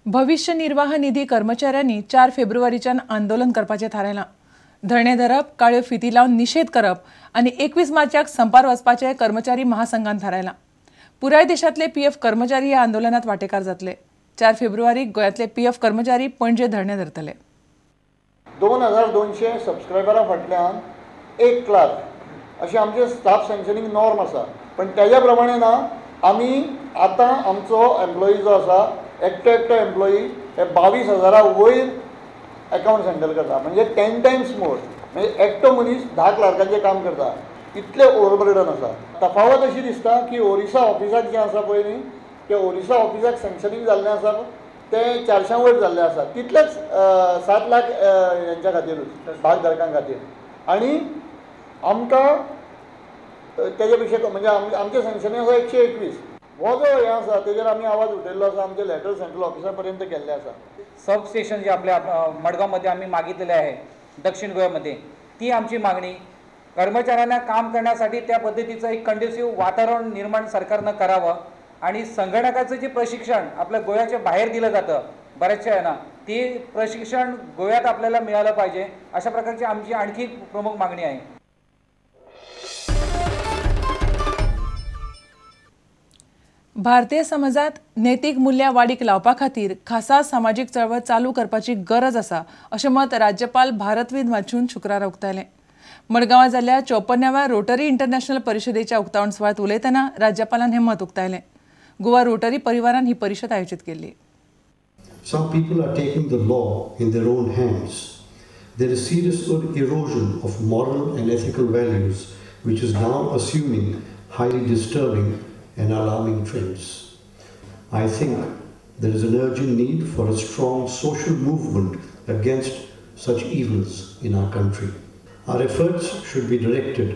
भविष्य निर्वाह निधी कर्मचाऱ्यांनी 4 फेब्रुवारीच्यान आंदोलन करपाचें थारायलां। धरणे धरप, काळ्यो फिती लावन निषेध करप आनी 21 मार्चाक संपार वचपाचें कर्मचारी महासंघान थारायलां। पुराय देशांतले पीएफ कर्मचारी ह्या आंदोलनात वांटेकार जातले। 4 फेब्रुवारीक गोंयांतले पीएफ कर्मचारी पणजे धरणे धरतले। 2200 सबस्क्रायबरां फाटल्यान 1 लाख अशें आमचे स्टाफ सँक्शनिंग नॉर्म आसा, पण त्याच्या प्रमाणे ना। आमी आतां आमचो एम्प्लॉई जो आसा एकटो एम्प्लॉई हे 22,000 वयर अकाउंट्स हँडल करता, म्हणजे 10 टायम्स मोर। म्हणजे एकटो मनीस 10 क्लार्कांचें काम करता, इतले ओवरबर्डन आसा। तफावत अशी दिसता की ओरिसा ऑफिसाक जें आसा पळय न्ही, ते ओरिसा ऑफिसाक सँक्शनिंग जाल्लें आसा ते 400 वयर जाल्लें आसा, तितलेच 7 लाख हेंच्या खातीरूच भागधारकां खातीर। आनी आमकां तेजे पेक्षा म्हणजे आमचें सँक्शनिंग आसा 121। हो जो हें आसा तेजेर आमी आवाज उठयल्लो आसा, आमचे लेटर सेंट्रल ऑफिसा पर्यंत केल्ले आसा। सब स्टेशन जे आपल्या मडगावमध्ये आम्ही मागितलेले आहे दक्षिण गोव्यामध्ये, ती आमची मागणी कर्मचाऱ्यांना काम करण्यासाठी त्या पद्धतीचं एक कंड्युसिव्ह वातावरण निर्माण सरकारनं करावं आणि संगणकाचं जे प्रशिक्षण आपल्या गोव्याच्या बाहेर दिलं जातं बऱ्याचशा यांना, ते प्रशिक्षण गोव्यात आपल्याला मिळालं पाहिजे, अशा प्रकारची आमची आणखी प्रमुख मागणी आहे। भारतीय समाजात नैतीक मूल्य वाडीक लावपा खातीर खासा सामाजीक चळवळ चालू करपाची गरज आसा, अशें मत राज्यपाल भारतविंद वाचून शुक्रारा उक्तायलें। मडगांवां जाल्ल्या 54व्या रोटरी इंटरनॅशनल परिशदेच्या उक्तावण सुवाळ्यात उलयतना राज्यपालान हें मत उक्तायलें। गोवा रोटरी परिवारान ही परिशद आयोजीत केल्ली। Some people are taking the law in their own hands. There is serious erosion of moral and ethical values, which is now assuming highly disturbing and alarming trends. I think there is an urgent need for a strong social movement against such evils in our country. Our efforts should be directed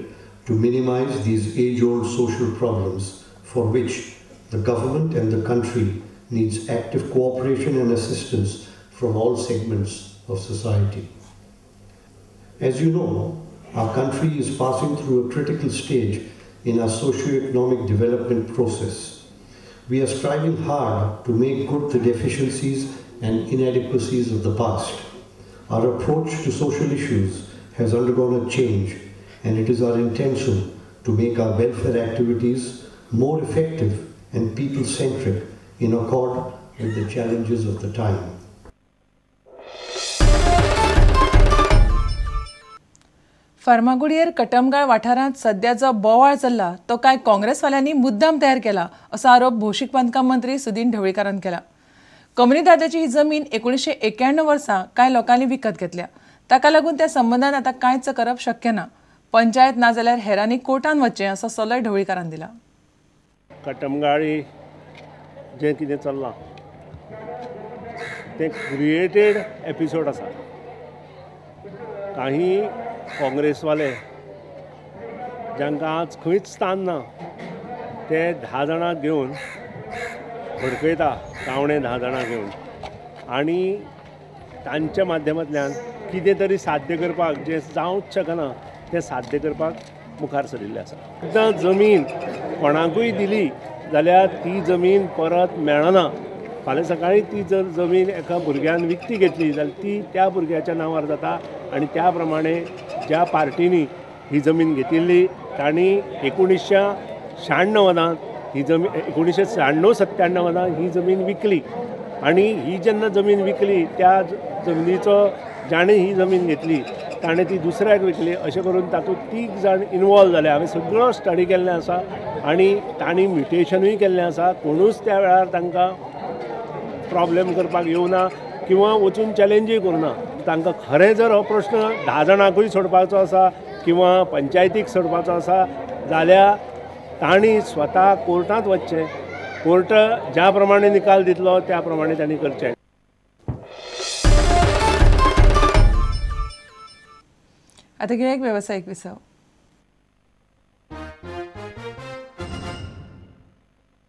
to minimize these age-old social problems for which the government and the country needs active cooperation and assistance from all segments of society. As you know, our country is passing through a critical stage in our socio-economic development process. We are striving hard to make good the deficiencies and inadequacies of the past. Our approach to social issues has undergone a change, and it is our intention to make our welfare activities more effective and people-centric in accord with the challenges of the time. फार्मागुडयेर कटमगाळ वाठारांत सध्या जो बोवाळ चल्ला तो कांय काँग्रेसवाल्यांनी मुद्दाम तयार केला, असो आरोप भौशीक बांदकाम मंत्री सुदीन ढवळीकारान केला। कम्युनिदादाची ही जमीन 1991 वर्सा कांय लोकांनी विकत घेतल्या, ताका लागून त्या संबंधान आतां कांयच करप शक्य ना। पंचायत ना जाल्यार हेरांनी कोर्टान वचचें असो सल्लोय ढवळीकारान दिला। कटमगाळी जें कितें चल्लां तें क्रिएटेड एपिसोड आसा। काही काँग्रेसवाले जांकां आज खंयच स्थान ना, ते 10 जाणांक घेवन भडकयता, कावणे 10 जाणांक घेवन, आनी तांच्या माध्यमांतल्यान कितें तरी साध्य करपाक जें जावंच शकना तें साध्य करपाक मुखार सरिल्ले आसा। एकदां जमीन कोणाकूय दिली जाल्यार ती जमीन परत मेळना। फाल्यां सकाळी ती जर जमीन एका भुरग्यान विकती घेतली जाल्यार ती त्या भुरग्याच्या नांवार जाता, आनी त्या प्रमाणे ज्या पार्टीनी ही जमीन घेतिल्ली तांणी 1996 ही जमीन 1996-97 ही जमीन विकली, आनी ही जेन्ना जमीन विकली त्या जमनीचो जाणें ही जमीन घेतली ताणें ती दुसऱ्याक विकली, अशें करून तातूंत 3 जाण इनवॉल्व जाले। हांवें सगळो स्टडी केल्लें आसा आनी तांणी म्युटेशनूय केल्लें आसा। कोणूच त्या वेळार तांकां प्रॉब्लेम करपाक येवना किंवा वचून चॅलेंजूय करुना। तांकां खरें जर हो प्रश्न 10 जाणांकूय सोडपाचो आसा किंवा पंचायतीक सोडपाचो आसा जाल्यार तांणी स्वता कोर्टांत वचचें। कोर्ट ज्या प्रमाणे निकाल दितलो त्या प्रमाणे तांणी करचें। आता घेऊया एक व्यावसायिक विसव।